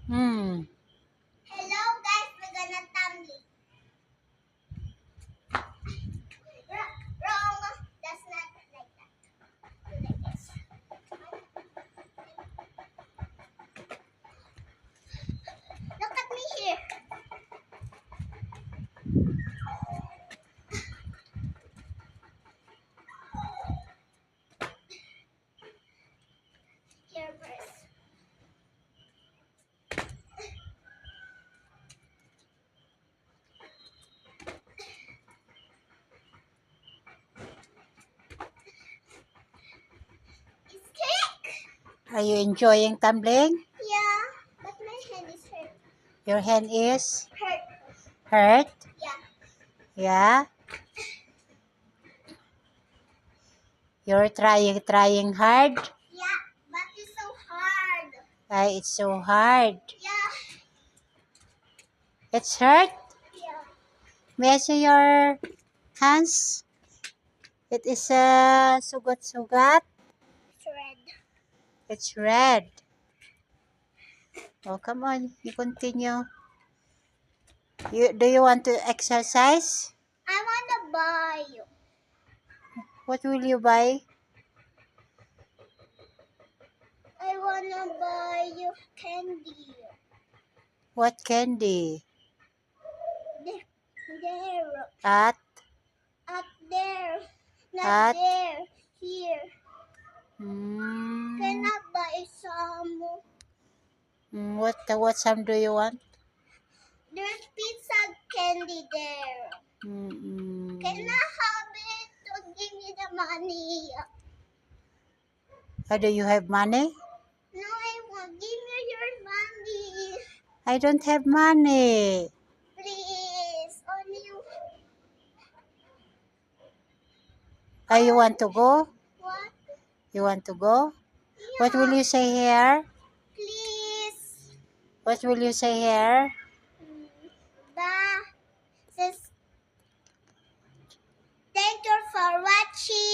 Hmm. Hello guys, we're gonna tumbling. Wrong. That's not like that. Like this. Look at me here. Here first. It's cake. Are you enjoying tumbling? Yeah, but my hand is hurt. Your hand is Hurt. hurt? Yeah. Yeah? You're trying hard? Yeah, but it's so hard. It's so hard. Yeah. It's hurt? Yeah. May I see your hands? It is sugat-sugat. It's red. It's red. Oh, come on. You continue. Do you want to exercise? I wanna buy you. What will you buy? I wanna buy you candy. What candy? There. At? Up there. Not At? there. Here. Mm, Can I buy some? what some do you want? There's pizza candy there. Mm-mm. Can I have it to give me the money? Do you have money? No, I won't. Give me your money. I don't have money. Please. Only you. You want to go? What? You want to go? Yeah. What will you say here? Please. What will you say here? Bye. Thank you for watching.